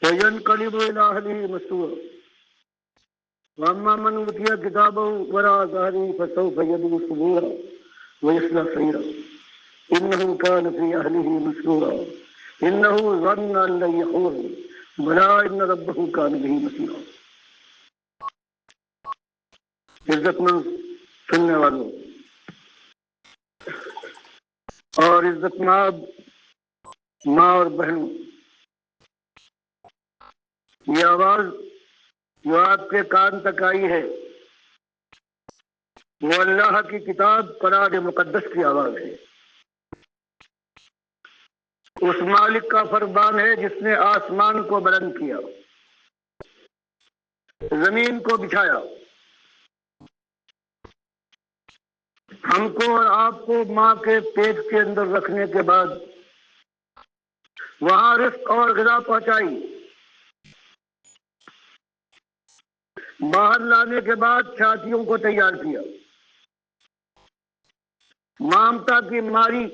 وَيَنْقَلِبُ إِلَىٰ أَهْلِهِ مَسْرُورًا وَأَمَّا مَنْ أُوتِيَ كِتَابَهُ وَرَاءَ ظَهْرِهِ فَسَوْفَ يَدْعُو ثُبُورًا وَيَصْلَىٰ سَعِيرًا إِنَّهُ كَانَ فِي أَهْلِهِ مَسْرُورًا إِنَّهُ ظَنَّ أَن لَّن يَحُورَ بَلَىٰ إِنَّ رَبَّهُ كَانَ بِهِ بَصِيرًا۔ عزت مند سننے والوں اور عزت مآب ماں اور بہنوں، یہ آواز جو آپ کے کان تک آئی ہے وہ اللہ کی کتاب قرآن مقدس کی آواز ہے۔ اس مالک کا فرمان ہے جس نے آسمان کو بلند کیا، زمین کو بچھایا، ہم کو اور آپ کو ماں کے پیٹ کے اندر رکھنے کے بعد وہاں رزق اور غذا پہنچائی، باہر لانے کے بعد چھاتیوں کو تیار کیا، مامتا کی ماری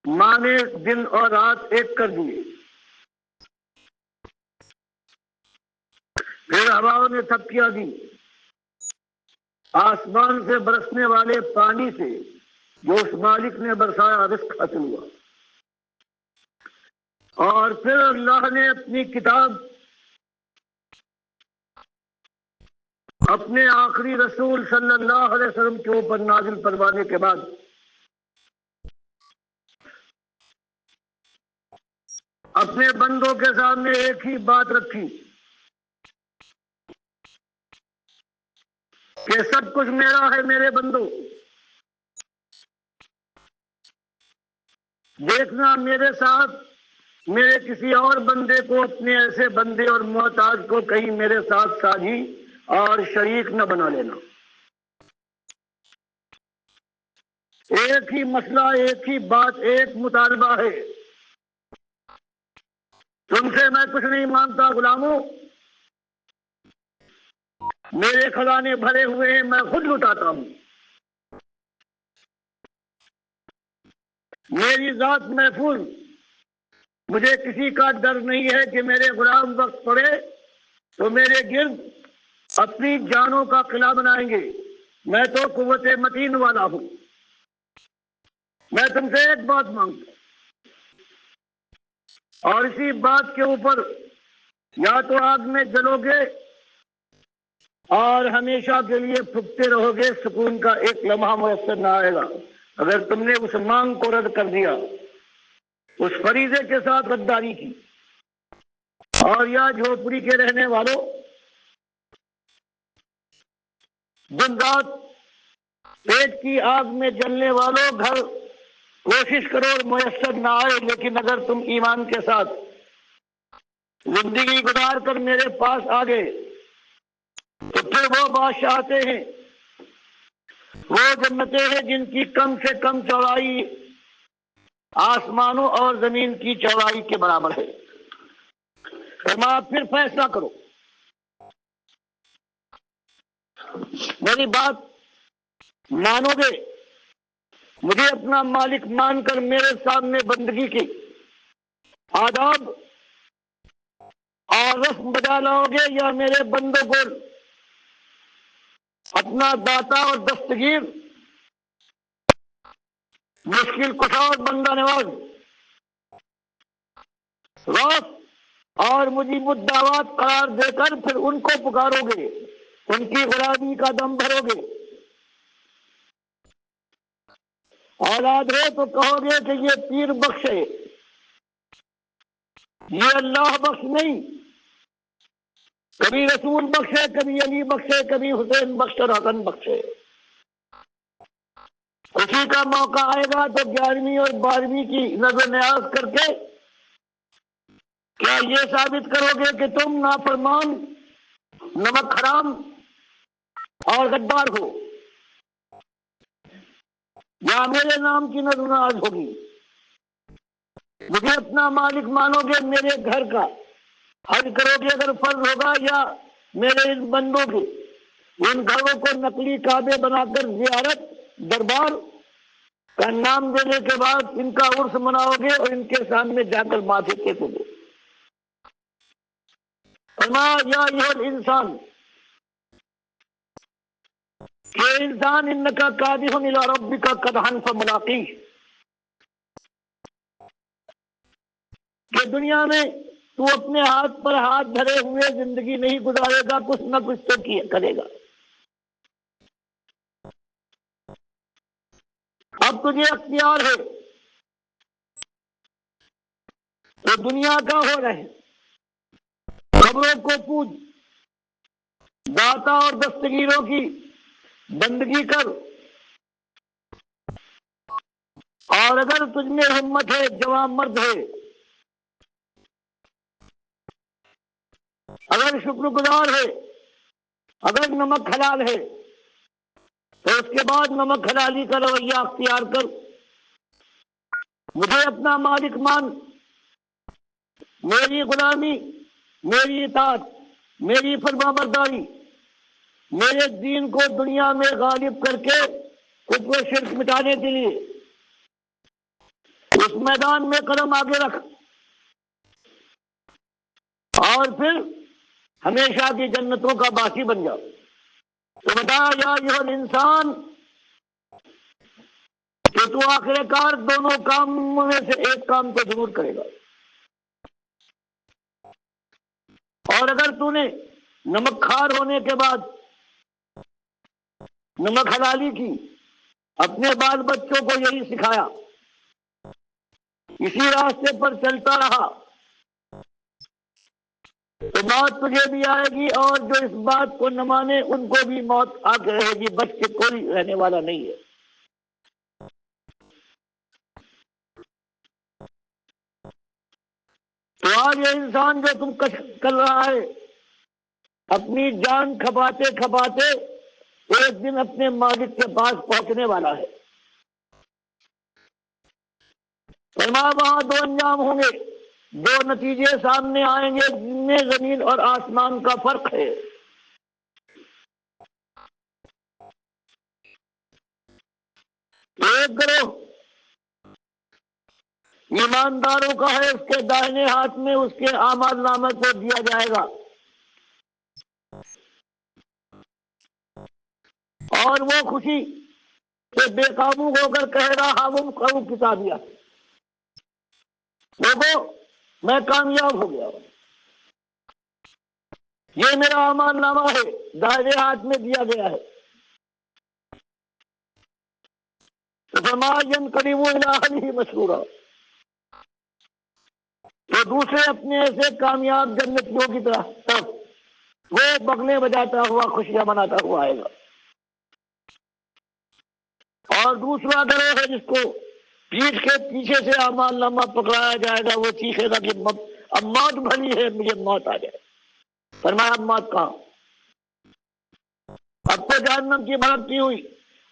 ماں نے دن اور رات ایک کر دیے، پھر ہواؤں نے تھپکیاں دی، آسمان سے برسنے والے پانی سے جو اس مالک نے برسایا رزق حاصل ہوا، اور پھر اللہ نے اپنی کتاب اپنے آخری رسول صلی اللہ علیہ وسلم کے اوپر نازل فرمانے کے بعد اپنے بندوں کے سامنے ایک ہی بات رکھی کہ سب کچھ میرا ہے میرے بندو، دیکھنا میرے ساتھ میرے کسی اور بندے کو، اپنے ایسے بندے اور محتاج کو کہیں میرے ساتھ ساجی اور شریک نہ بنا لینا۔ ایک ہی مسئلہ، ایک ہی بات، ایک مطالبہ ہے، تم سے میں کچھ نہیں مانگتا غلاموں، میرے خزانے بھرے ہوئے ہیں، میں خود لٹاتا ہوں، میری ذات محفوظ، مجھے کسی کا ڈر نہیں ہے کہ میرے غلام وقت پڑے تو میرے گرد اپنی جانوں کا قلعہ بنائیں گے، میں تو قوت متین والا ہوں۔ میں تم سے ایک بات مانگتا ہوں اور اسی بات کے اوپر یا تو آگ میں جلو گے اور ہمیشہ کے لیے پھکتے رہو گے، سکون کا ایک لمحہ میسر نہ آئے گا۔ اگر تم نے اس مانگ کو رد کر دیا، اس فریضے کے ساتھ غداری کی، اور یا جھوپڑی کے رہنے والوں، دن رات پیٹ کی آگ میں جلنے والوں، گھر کوشش کرو اور میسر نہ آئے، لیکن اگر تم ایمان کے ساتھ زندگی گزار کر میرے پاس آ گئے تو پھر وہ بادشاہتے ہیں، وہ جنتیں ہیں جن کی کم سے کم چوڑائی آسمانوں اور زمین کی چوڑائی کے برابر ہے۔ فرمایا پھر فیصلہ کرو، میری بات مانو گے، مجھے اپنا مالک مان کر میرے سامنے بندگی کی آداب اور رسم بجا لاؤ گے، یا میرے بندوں کو اپنا داتا اور دستگیر، مشکل کشا اور بندہ نواز، روس اور مجیب الدعوات قرار دے کر پھر ان کو پکارو گے، ان کی غلامی کا دم بھرو گے۔ اولاد ہو تو کہو گے کہ یہ پیر بخش ہے، یہ اللہ بخش نہیں، کبھی رسول بخش ہے، کبھی علی بخش ہے، کبھی حسین بخش اور حسن بخش ہے۔ خوشی کا موقع آئے گا تو 11ویں اور 12ویں کی نظر نیاز کر کے کیا یہ ثابت کرو گے کہ تم نافرمان، نمک حرام اور غدار ہو، یا میرے نام کی نظر نیاز ہوگی؟ مجھے اپنا مالک مانو گے، میرے گھر کا حج کرو گے اگر فرض ہوگا، یا میرے ان بندوں کے ان گھروں کو نقلی کعبے بنا کر زیارت دربار کا نام دینے کے بعد ان کا عرس مناؤ گے اور ان کے سامنے جا کر ماتھے ٹیکو گے۔ فرمایا یا ایھا الانسان، کہ انسان انکا کادح الی ربک قدحا فملاقیہ، کہ دنیا میں تو اپنے ہاتھ پر ہاتھ دھرے ہوئے زندگی نہیں گزارے گا، کچھ نہ کچھ تو کرے گا۔ اب تجھے اختیار ہے تو دنیا کا ہو رہے، قبروں کو پوج، داتا اور دستگیروں کی بندگی کر، اور اگر تجھ میں ہمت ہے، جوان مرد ہے، اگر شکر گزار ہے، اگر نمک حلال ہے تو اس کے بعد نمک حلالی کا رویہ اختیار کر، مجھے اپنا مالک مان، میری غلامی، میری اطاعت، میری فرما برداری، میرے دین کو دنیا میں غالب کر کے کفر و شرک مٹانے کے لیے اس میدان میں قدم آگے رکھ، اور پھر ہمیشہ کی جنتوں کا باسی بن جاؤ۔ تو بتایا یا ایھا الانسان کہ تو آخر کار دونوں کاموں میں سے ایک کام تو ضرور کرے گا، اور اگر تو نے نمک خوار ہونے کے بعد نمک حلالی کی، اپنے بال بچوں کو یہی سکھایا، اسی راستے پر چلتا رہا، تو موت تجھے بھی آئے گی، اور جو اس بات کو نہ مانے ان کو بھی موت آ کے رہے گی، بچ کے کوئی رہنے والا نہیں ہے۔ تو آج یہ انسان جو تم کر رہا ہے، اپنی جان کھپاتے کھپاتے ایک دن اپنے مالک کے پاس پہنچنے والا ہے۔ فرمایا وہاں دو انجام ہوں گے، دو نتیجے سامنے آئیں گے جن میں زمین اور آسمان کا فرق ہے۔ ایک گروہ ایمانداروں کا ہے، اس کے دائیں ہاتھ میں اس کے اعمال نامہ کو دیا جائے گا، اور وہ خوشی سے بے قابو ہو کر کہہ رہا وہ کتابیہ، دیکھو میں کامیاب ہو گیا، یہ میرا اعمال نامہ ہے، دائیں ہاتھ میں دیا گیا ہے۔ ينقلب إلى أهله مسرورا، تو دوسرے اپنے ایسے کامیاب جنتیوں کی طرف وہ بغلیں بجاتا ہوا خوشیاں مناتا ہوا آئے گا، اور دوسرا گروہ ہے جس کو پیٹھ کے پیچھے سے اعمال نامہ پکڑایا جائے گا، وہ چیخے گا کہ اب موت بھلی ہے، مجھے موت آ جائے۔ فرمایا اب موت کہاں، اب تو جہنم کی بھڑکتی ہوئی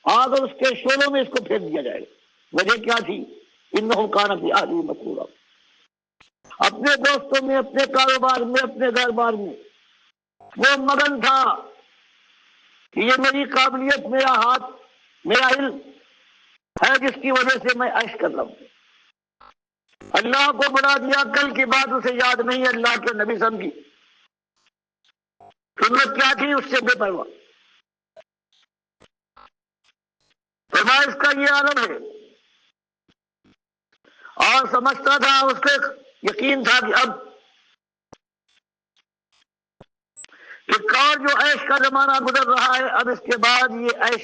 آگ اور اس کے شعلوں میں اس کو پھینک دیا جائے گا۔ وجہ کیا تھی؟ انہ کان فی اہلہ مسرورا، اپنے دوستوں میں، اپنے کاروبار میں، اپنے گھر بار میں وہ مگن تھا کہ یہ میری قابلیت، میرا ہاتھ، میرا علم ہے جس کی وجہ سے میں عیش کر رہا ہوں۔ اللہ کو بنا دیا، کل کی بات اسے یاد نہیں، اللہ کے نبی سمجھی، سنت کیا تھی اس سے بے پرواہ۔ فرمایا اس کا یہ عالم ہے، اور سمجھتا تھا، اس کو یقین تھا کہ اب ایک اور جو عیش کا زمانہ گزر رہا ہے، اب اس کے بعد یہ عیش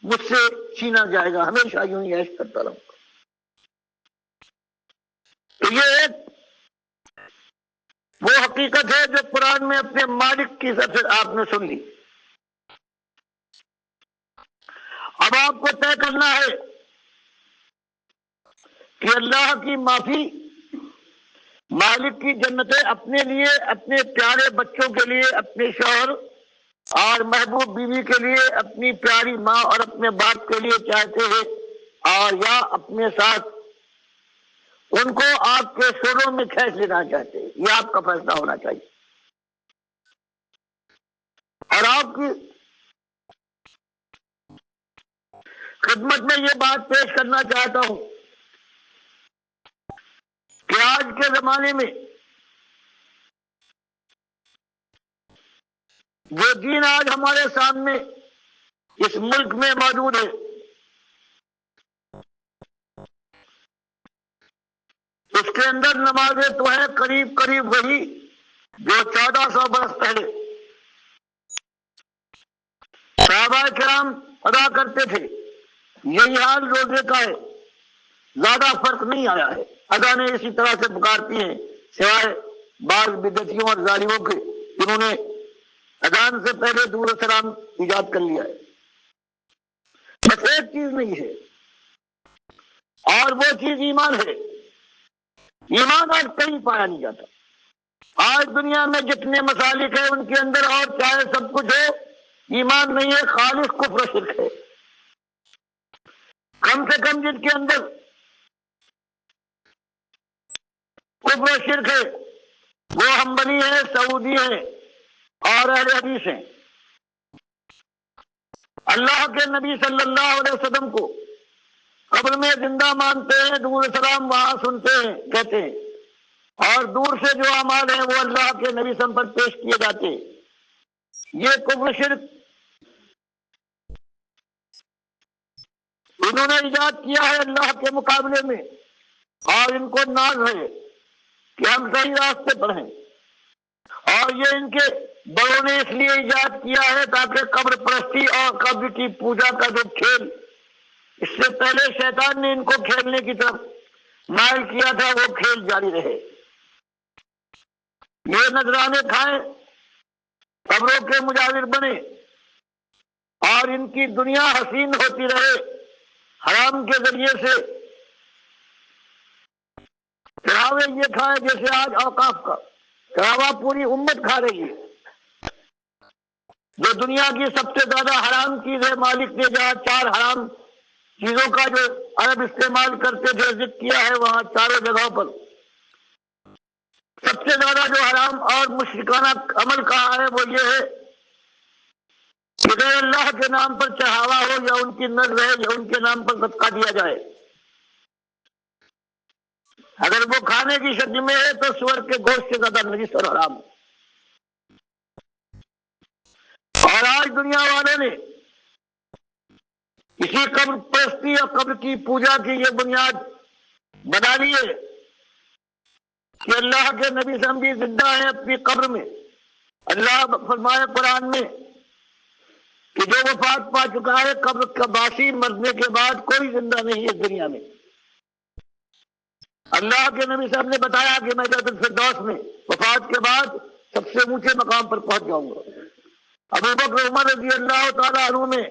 مجھ سے چھینا جائے گا، ہمیشہ یوں ہی عیش کرتا رہوں گا۔ تو یہ ایک وہ حقیقت ہے جو قرآن میں اپنے مالک کی طرف سے آپ نے سن لی۔ اب آپ کو طے کرنا ہے کہ اللہ کی معافی، مالک کی جنتیں اپنے لیے، اپنے پیارے بچوں کے لیے، اپنے شوہر اور محبوب بیوی کے لیے، اپنی پیاری ماں اور اپنے باپ کے لیے چاہتے ہیں، اور یا اپنے ساتھ ان کو آپ کے شعلوں میں کھینچ لینا چاہتے ہیں، یہ آپ کا فیصلہ ہونا چاہیے۔ اور آپ کی خدمت میں یہ بات پیش کرنا چاہتا ہوں کہ آج کے زمانے میں جو دین آج ہمارے سامنے اس ملک میں موجود ہے، اس کے اندر نمازیں تو ہیں قریب قریب وہی جو 1400 برس پہلے صحابہ کرام ادا کرتے تھے، یہی حال روزے کا ہے، زیادہ فرق نہیں آیا ہے۔ اذانیں اسی طرح سے پکارتی ہیں، سوائے بعض بدعتیوں اور ظالموں کے جنہوں نے اذان سے پہلے درود و سلام ایجاد کر لیا ہے۔ بس ایک چیز نہیں ہے، اور وہ چیز ایمان ہے۔ ایمان آج کہیں پایا نہیں جاتا۔ آج دنیا میں جتنے مسالک ہیں ان کے اندر اور چاہے سب کچھ ہو، ایمان نہیں ہے، خالص کفر و شرک ہے۔ کم سے کم جن کے اندر کفر و شرک ہے وہ حنبلی ہیں، سعودی ہیں اور اہل حدیث ہیں۔ اللہ کے نبی صلی اللہ علیہ وسلم کو قبر میں زندہ مانتے ہیں، درود سلام وہاں سنتے ہیں، کہتے ہیں، اور دور سے جو اعمال ہیں وہ اللہ کے نبی صلی اللہ علیہ وسلم پر پیش کیے جاتے ہیں۔ یہ کفر شرک انہوں نے ایجاد کیا ہے اللہ کے مقابلے میں، اور ان کو ناز ہے کہ ہم صحیح راستے پر ہیں۔ اور یہ ان کے بڑوں نے اس لیے ایجاد کیا ہے تاکہ قبر پرستی اور قبر کی پوجا کا جو کھیل اس سے پہلے شیطان نے ان کو کھیلنے کی طرف مائل کیا تھا وہ کھیل جاری رہے۔ یہ نذرانے کھائیں، قبروں کے مجاور بنے، اور ان کی دنیا حسین ہوتی رہے، حرام کے ذریعے سے چڑھاوے یہ کھائیں جیسے آج اوقاف کا چڑھاوا پوری امت کھا رہی ہے۔ جو دنیا کی سب سے زیادہ حرام چیز ہے، مالک نے جہاں 4 حرام چیزوں کا جو عرب استعمال کرتے تھے ذکر کیا ہے، وہاں چاروں جگہوں پر سب سے زیادہ جو حرام اور مشرکانہ عمل کہا ہے وہ یہ ہے کہ غیر اللہ کے نام پر چڑھاوا ہو یا ان کی نذر ہے یا ان کے نام پر صدقہ دیا جائے۔ اگر وہ کھانے کی شکل میں ہے تو سور کے گوشت سے زیادہ نجس اور حرام۔ اور آج دنیا والوں نے اسی قبر پرستی اور قبر کی پوجا کی یہ بنیاد بنا لی ہے کہ اللہ کے نبی صلی اللہ علیہ وسلم بھی زندہ ہیں اپنی قبر میں۔ اللہ فرمائے قرآن میں کہ جو وفات پا چکا ہے قبر کا باسی مرنے کے بعد کوئی زندہ نہیں ہے دنیا میں۔ اللہ کے نبی صاحب نے بتایا کہ میں جنت الفردوس میں وفات کے بعد سب سے اونچے مقام پر پہنچ جاؤں گا۔ ابو بکر عمر رضی اللہ تعالیٰ عنہ میں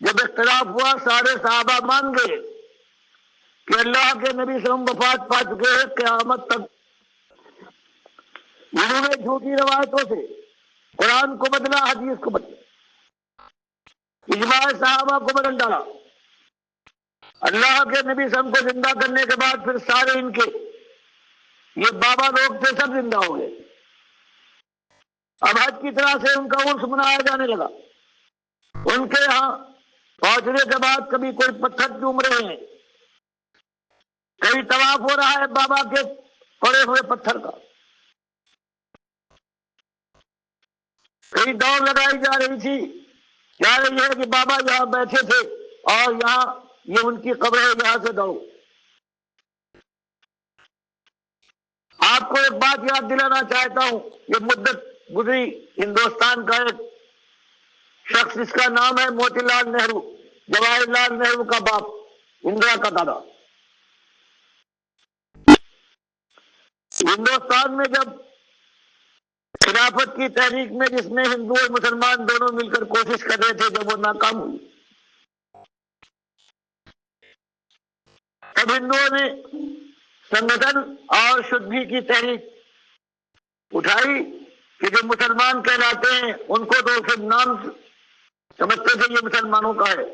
جب اختلاف ہوا سارے صحابہ مان گئے کہ اللہ کے نبی صلی اللہ علیہ وسلم وفات پا چکے ہیں، قیامت تک انہوں نے جھوٹی روایتوں سے قرآن کو بدلا، حدیث کو بدلا، اجماع صحابہ کو بدل ڈالا۔ اللہ کے نبی صلی اللہ علیہ وسلم کو زندہ کرنے کے بعد پھر سارے ان کے یہ بابا لوگ تھے سب زندہ ہو گئے۔ اب حج کی طرح سے ان کا عرس منایا جانے لگا۔ ان کے یہاں پہنچنے کے بعد کبھی کوئی پتھر چوم رہے ہیں، کئی طواف ہو رہا ہے بابا کے پڑے ہوئے پتھر کا، کئی دوڑ لگائی جا رہی تھی، کیا رہی ہے کہ بابا یہاں بیٹھے تھے اور یہاں یہ ان کی قبر ہے، یہاں سے دوڑو۔ آپ کو ایک بات یاد دلانا چاہتا ہوں، یہ مدت گزری ہندوستان کا ایک شخص جس کا نام ہے موتی لال نہرو، جواہر لال نہرو کا باپ، اندرا کا دادا۔ ہندوستان میں جب خلافت کی تحریک میں جس میں ہندو اور مسلمان دونوں مل کر کوشش کر رہے تھے، جب وہ ناکام ہوئی تب ہندوؤں نے سنگھن اور شدھی کی تحریک اٹھائی کہ جو مسلمان کہلاتے ہیں ان کو تو صرف نام سمجھتے تھے یہ مسلمانوں کا ہے،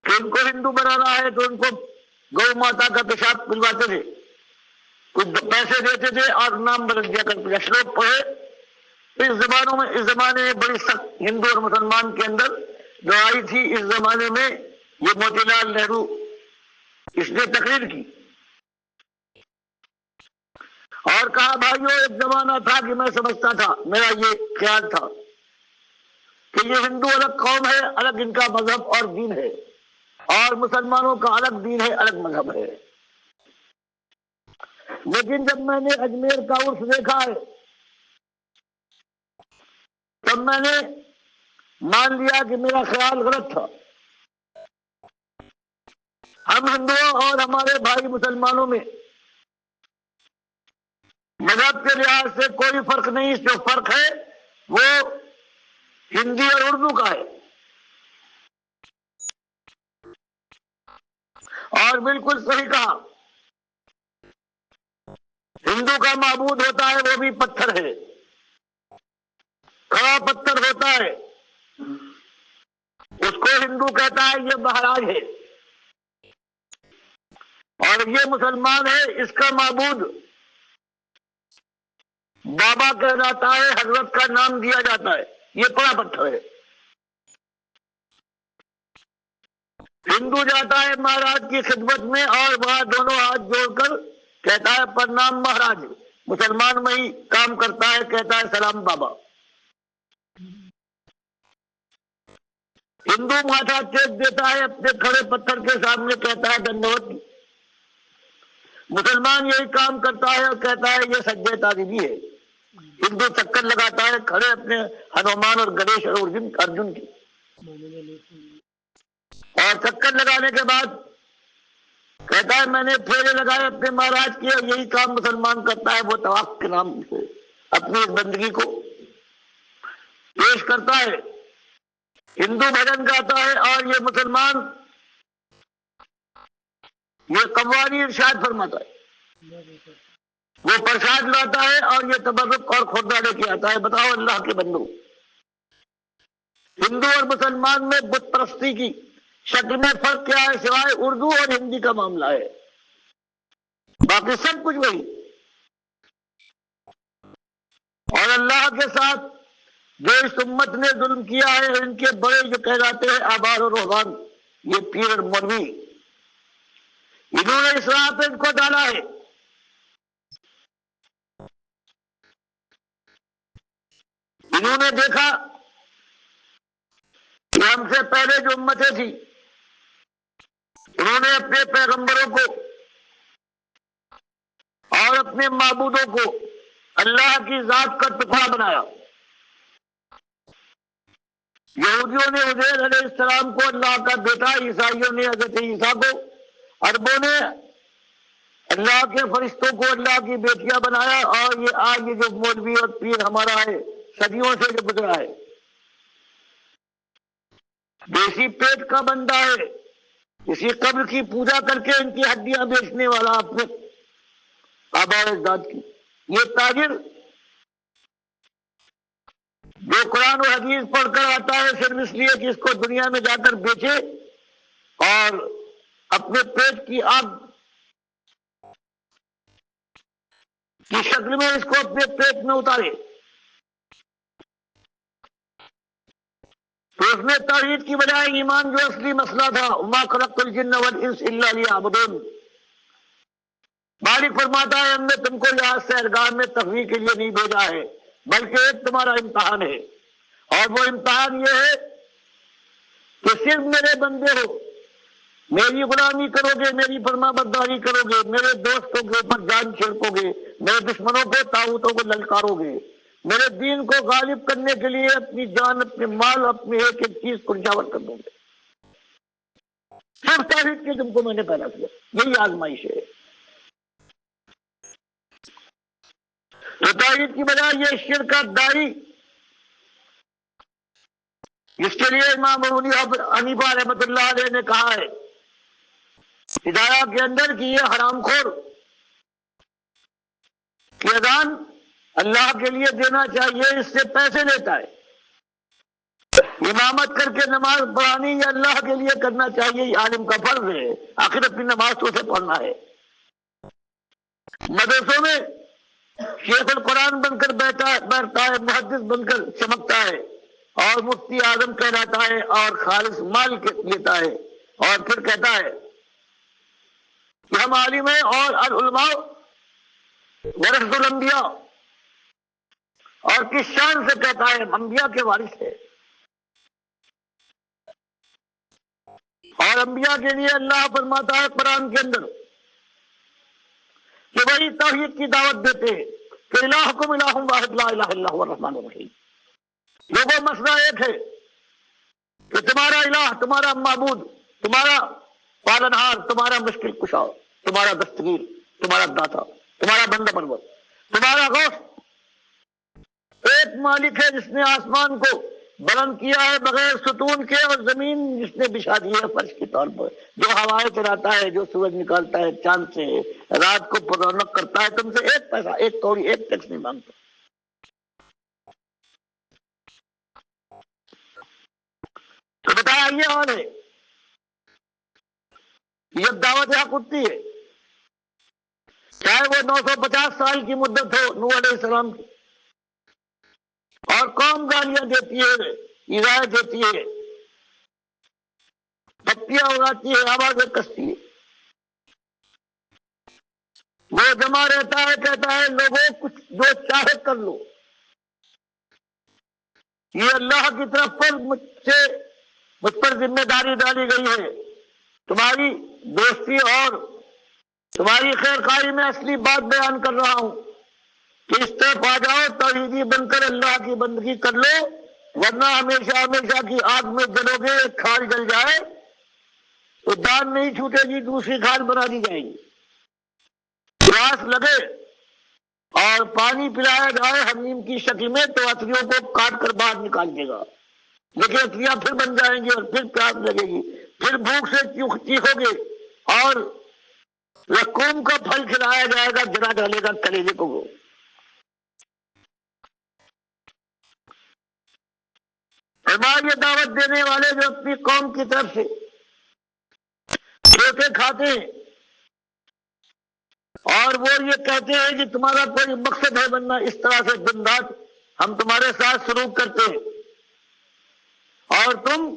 کہ ان کو ہندو بنانا ہے تو ان کو گو ماتا کا پیشاب پلواتے تھے، کچھ پیسے دیتے تھے اور نام بدل دیا کرتے تھے۔ شلوک پڑھے اس زمانے میں بڑی سخت ہندو اور مسلمان کے اندر جو آئی تھی، اس زمانے میں یہ موتی لال نہرو اس نے تقریر کی اور کہا بھائیو ایک زمانہ تھا کہ میں سمجھتا تھا، میرا یہ خیال تھا کہ یہ ہندو الگ قوم ہے، الگ ان کا مذہب اور دین ہے، اور مسلمانوں کا الگ دین ہے، الگ مذہب ہے۔ لیکن جب میں نے اجمیر کا عرس دیکھا ہے تب میں نے مان لیا کہ میرا خیال غلط تھا۔ ہم ہندوؤں اور ہمارے بھائی مسلمانوں میں مذہب کے لحاظ سے کوئی فرق نہیں، جو فرق ہے وہ ہندی اور اردو کا ہے۔ اور بالکل صحیح کہا، ہندو کا معبود ہوتا ہے وہ بھی پتھر ہے، کھڑا پتھر ہوتا ہے، اس کو ہندو کہتا ہے یہ مہاراج ہے، اور یہ مسلمان ہے، اس کا معبود بابا کہلاتا ہے، حضرت کا نام دیا جاتا ہے، یہ کھڑا پتھر ہے۔ ہندو جاتا ہے مہاراج کی خدمت میں اور وہاں دونوں ہاتھ جوڑ کر کہتا ہے پرنام مہاراج، مسلمان وہی کام کرتا ہے، کہتا ہے سلام بابا۔ ہندو ماتھا ٹیک دیتا ہے اپنے کھڑے پتھر کے سامنے، کہتا ہے دنڈوت۔ مسلمان یہی کام کرتا ہے اور کہتا ہے یہ سجدے تعظیمی ہے۔ ہندو چکر لگاتا ہے کھڑے اپنے ہنومان اور گنیش اور ارجن کی، اور چکر لگانے کے بعد کہتا ہے میں نے پھیرے لگائے اپنے مہاراج کی، اور یہی کام مسلمان کرتا ہے، وہ طواف کے نام سے اپنی اس بندگی کو پیش کرتا ہے۔ ہندو بھجن گاتا ہے اور یہ مسلمان یہ قوالی ارشاد فرماتا ہے، وہ پرساد لاتا ہے اور یہ تبرک اور خردہ لے کے آتا ہے۔ بتاؤ اللہ کے بندو، ہندو اور مسلمان میں بت پرستی کی شکل میں فرق کیا ہے؟ سوائے اردو اور ہندی کا معاملہ ہے، باقی سب کچھ وہی۔ اور اللہ کے ساتھ جو اس امت نے ظلم کیا ہے، ان کے بڑے جو کہلاتے ہیں آبار و روحان، یہ پیر اور مولوی، انہوں نے اس راہ پہ ان کو ڈالا ہے۔ انہوں نے دیکھا کہ ہم سے پہلے جو امتیں تھیں، انہوں نے اپنے پیغمبروں کو اور اپنے معبودوں کو اللہ کی ذات کا ٹکڑا بنایا۔ یہودیوں نے عزیر علیہ السلام کو اللہ کا بیٹا، عیسائیوں نے حضرت عیسیٰ کو، عربوں نے اللہ کے فرشتوں کو اللہ کی بیٹیاں بنایا، اور یہ آج یہ جو مولوی اور پیر ہمارا ہے، صدیوں سے جو گزرا ہے، دیسی پیٹ کا بندہ ہے، کسی قبر کی پوجا کر کے ان کی ہڈیاں بیچنے والا اپنے آباء و اجداد کی۔ یہ تاجر جو قرآن و حدیث پڑھ کر آتا ہے صرف اس لیے کہ اس کو دنیا میں جا کر بیچے اور اپنے پیٹ کی آگ کی شکل میں اس کو اپنے پیٹ میں اتارے، تو اس میں توحید کی بجائے ایمان جو اصلی مسئلہ تھا، وما خلقت الجن والانس الا لیعبدون، مالک فرماتا ہے ہم نے تم کو یہاں سے ارگاہ میں تفریح کے لیے نہیں بھیجا ہے، بلکہ ایک تمہارا امتحان ہے، اور وہ امتحان یہ ہے کہ صرف میرے بندے ہو، میری غلامی کرو گے، میری فرما برداری کرو گے، میرے دوستوں کے اوپر جان چھڑکو گے، میرے دشمنوں کو طاغوتوں کو للکارو گے، میرے دین کو غالب کرنے کے لیے اپنی جان، اپنے مال، اپنی ایک ایک چیز کو نچھاور کر دو گے۔ صرف توحید کے تم کو میں نے پیدا کیا، یہی آزمائش ہے۔ تو توحید کی بجائے یہ شرک کا دائی، اس کے لیے امام ابو حنیفہ رحمۃ اللہ علیہ نے کہا ہے ہدایہ کے اندر کہ یہ حرام خور کی اذان اللہ کے لیے دینا چاہیے، اس سے پیسے لیتا ہے۔ امامت کر کے نماز پڑھانی یہ اللہ کے لیے کرنا چاہیے، یہ عالم کا فرض ہے، آخر اپنی نماز تو اسے پڑھنا ہے۔ مدرسوں میں شیخ القرآن بن کر بیٹھتا ہے، محدث بن کر چمکتا ہے، اور مفتی اعظم کہلاتا ہے، اور خالص مال لیتا ہے، اور پھر کہتا ہے کہ ہم عالم ہیں، اور العلماء ورثۃ الانبیاء، اور کس شان سے کہتا ہے انبیاء کے وارث ہے. اور انبیاء کے لیے اللہ فرماتا ہے قرآن کے اندر کہ وہی توحید کی دعوت دیتے ہیں کہ الہکم الہ واحد لا الہ الا هو الرحمن الرحیم. لوگوں مسئلہ ایک ہے کہ تمہارا الہ، تمہارا معبود، تمہارا پالنہار، تمہارا مشکل کشا، تمہارا دستگیر، تمہارا داتا، تمہارا بندہ پرور، تمہارا غوث ایک مالک ہے جس نے آسمان کو بلند کیا ہے بغیر ستون کے، اور زمین جس نے بچھا دی ہے فرش کے طور پر، جو ہوائیں چلاتا ہے، جو سورج نکالتا ہے چاند سے، رات کو پر رونق کرتا ہے. تم سے ایک پیسہ، ایک کوڑی، ایک ٹیکس نہیں مانگتا. تو بتایا یہ حال ہے. یہ دعوت حق اٹھتی ہے، چاہے وہ 950 سال کی مدت ہو نوح علیہ السلام کی، اور قوم گالیاں دیتی ہے، ایذائیں دیتی ہے، پتیاں اگاتی ہے، آوازیں کستی ہے. وہ جمع رہتا ہے، کہتا ہے لوگوں کچھ جو چاہے کر لو. یہ اللہ کی طرف پر مجھ پر ذمہ داری ڈالی گئی ہے. تمہاری دوستی اور تمہاری خیر خواہی میں اصلی بات بیان کر رہا ہوں کہ اس طرف آ جاؤ، توحیدی بن کر اللہ کی بندگی کر لو، ورنہ ہمیشہ ہمیشہ کی آگ میں جلو گے. ایک کھال جل جائے تو دان نہیں چھوٹے گی، دوسری کھال بنا دی جائے گی. پیاس لگے اور پانی پلایا جائے حمیم کی شکل میں تو اتریوں کو کاٹ کر باہر نکال دے گا، لیکن اتریاں پھر بن جائیں گی اور پھر پیاس لگے گی، پھر بھوک سے چیخو گے اور رقوم کا پھل کھلایا جائے گا، جلا ڈالے گا کلیجے کو. وہ یہ دعوت دینے والے جو اپنی قوم کی طرف سے روٹے کھاتے ہیں اور وہ یہ کہتے ہیں کہ تمہارا کوئی مقصد ہے بننا، اس طرح سے دن رات ہم تمہارے ساتھ سلوک کرتے ہیں اور تم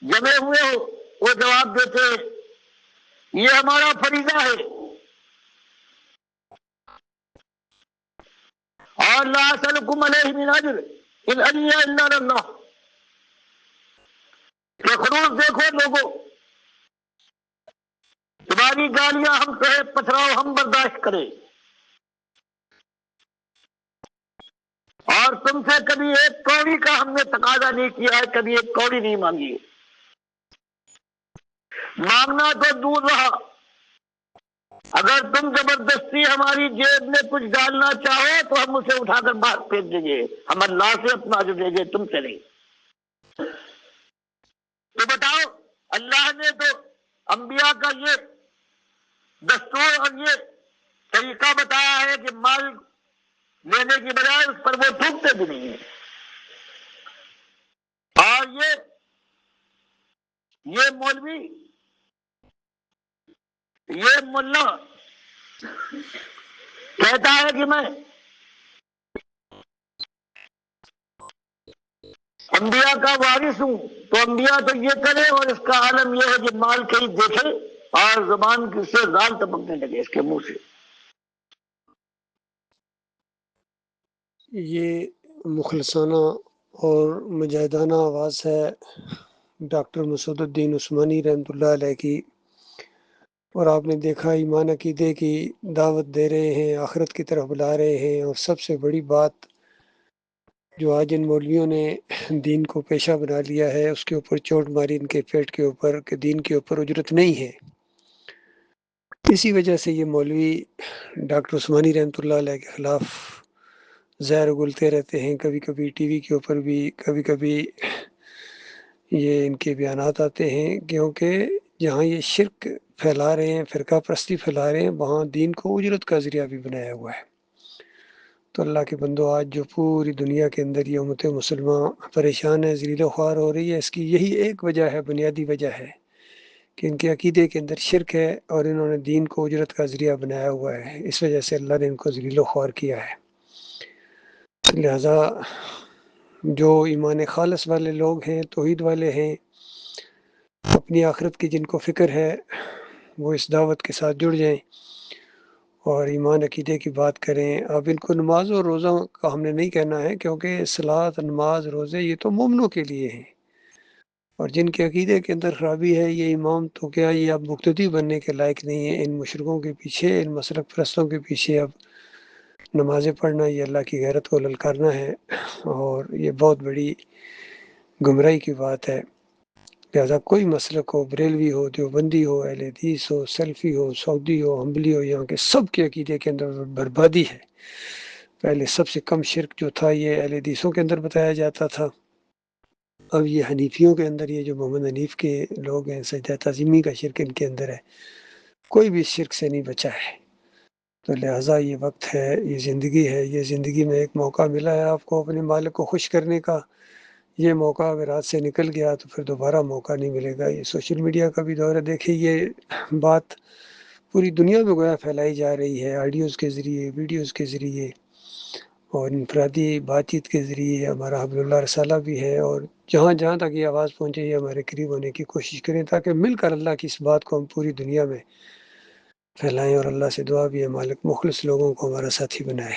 جمے ہوئے ہو، وہ جواب دیتے ہیں یہ ہمارا فریضہ ہے اور لا اسألکم علیہ من اجر ان اجریہ الا علی اللہ. کہ خروج دیکھو لوگوں، تمہاری گالیاں ہم کہے پتھراؤ ہم برداشت کریں، اور تم سے کبھی ایک کوڑی کا ہم نے تقاضا نہیں کیا ہے، کبھی ایک کوڑی نہیں مانگی. مانگنا تو دور رہا، اگر تم زبردستی ہماری جیب میں کچھ ڈالنا چاہو تو ہم اسے اٹھا کر باہر پھینک دیں گے. ہم اللہ سے اپنا اجر دیں گے، تم سے نہیں. تو بتاؤ، اللہ نے تو انبیاء کا یہ دستور اور یہ طریقہ بتایا ہے کہ مال لینے کی بجائے اس پر وہ تھوکتے بھی نہیں ہیں. اور یہ مولوی، یہ ملا کہتا ہے کہ میں انبیاء کا وارث ہوں، تو انبیاء تو یہ کرے، اور اس کا عالم یہ ہے کہ مال کہیں دیکھے اور زبان سے زال ٹپکنے لگے اس کے منہ سے. یہ مخلصانہ اور مجاہدانہ آواز ہے ڈاکٹر مسعود الدین عثمانی رحمۃ اللہ علیہ کی، اور آپ نے دیکھا ایمان عقیدے کی دعوت دے رہے ہیں، آخرت کی طرف بلا رہے ہیں. اور سب سے بڑی بات جو آج ان مولویوں نے دین کو پیشہ بنا لیا ہے، اس کے اوپر چوٹ ماری ان کے پیٹ کے اوپر کہ دین کے اوپر اجرت نہیں ہے. اسی وجہ سے یہ مولوی ڈاکٹر عثمانی رحمۃ اللہ علیہ کے خلاف زہر اگلتے رہتے ہیں. کبھی کبھی ٹی وی کے اوپر بھی، کبھی کبھی یہ ان کے بیانات آتے ہیں، کیونکہ جہاں یہ شرک پھیلا رہے ہیں، فرقہ پرستی پھیلا رہے ہیں، وہاں دین کو اجرت کا ذریعہ بھی بنایا ہوا ہے. تو اللہ کے بندو، آج جو پوری دنیا کے اندر یہ امت مسلمہ پریشان ہے، ذلیل و خوار ہو رہی ہے، اس کی یہی ایک وجہ ہے، بنیادی وجہ ہے کہ ان کے عقیدے کے اندر شرک ہے اور انہوں نے دین کو اجرت کا ذریعہ بنایا ہوا ہے. اس وجہ سے اللہ نے ان کو ذلیل و خوار کیا ہے. لہذا جو ایمان خالص والے لوگ ہیں، توحید والے ہیں، اپنی آخرت کی جن کو فکر ہے، وہ اس دعوت کے ساتھ جڑ جائیں اور ایمان عقیدے کی بات کریں. اب ان کو نماز اور روزہ کا ہم نے نہیں کہنا ہے، کیونکہ صلاۃ، نماز، روزے یہ تو مومنوں کے لیے ہیں، اور جن کے عقیدے کے اندر خرابی ہے یہ امام تو کیا یہ اب مقتدی بننے کے لائق نہیں ہے. ان مشرکوں کے پیچھے، ان مسلک پرستوں کے پیچھے اب نمازیں پڑھنا یہ اللہ کی غیرت کو للکارنا ہے، اور یہ بہت بڑی گمراہی کی بات ہے. لہٰذا کوئی مسلک ہو، بریلوی ہو، دیوبندی ہو، اہل حدیث ہو، سلفی ہو، سعودی ہو، حنبلی ہو، یہاں کے سب کے عقیدے کے اندر بربادی ہے. پہلے سب سے کم شرک جو تھا یہ اہل حدیثوں کے اندر بتایا جاتا تھا، اب یہ حنیفیوں کے اندر، یہ جو محمد حنیف کے لوگ ہیں، سجدہ تعظیمی کا شرک ان کے اندر ہے. کوئی بھی شرک سے نہیں بچا ہے. تو لہٰذا یہ وقت ہے، یہ زندگی ہے، یہ زندگی میں ایک موقع ملا ہے آپ کو اپنے مالک کو خوش کرنے کا. یہ موقع اگر ہاتھ سے نکل گیا تو پھر دوبارہ موقع نہیں ملے گا. یہ سوشل میڈیا کا بھی دور ہے، دیکھیں یہ بات پوری دنیا میں گویا پھیلائی جا رہی ہے، آڈیوز کے ذریعے، ویڈیوز کے ذریعے، اور انفرادی بات چیت کے ذریعے. ہمارا حبل اللہ رسالہ بھی ہے، اور جہاں جہاں تک یہ آواز پہنچے یہ ہمارے قریب ہونے کی کوشش کریں، تاکہ مل کر اللہ کی اس بات کو ہم پوری دنیا میں پھیلائیں. اور اللہ سے دعا بھی ہے مالک مخلص لوگوں کو ہمارا ساتھی بنائے.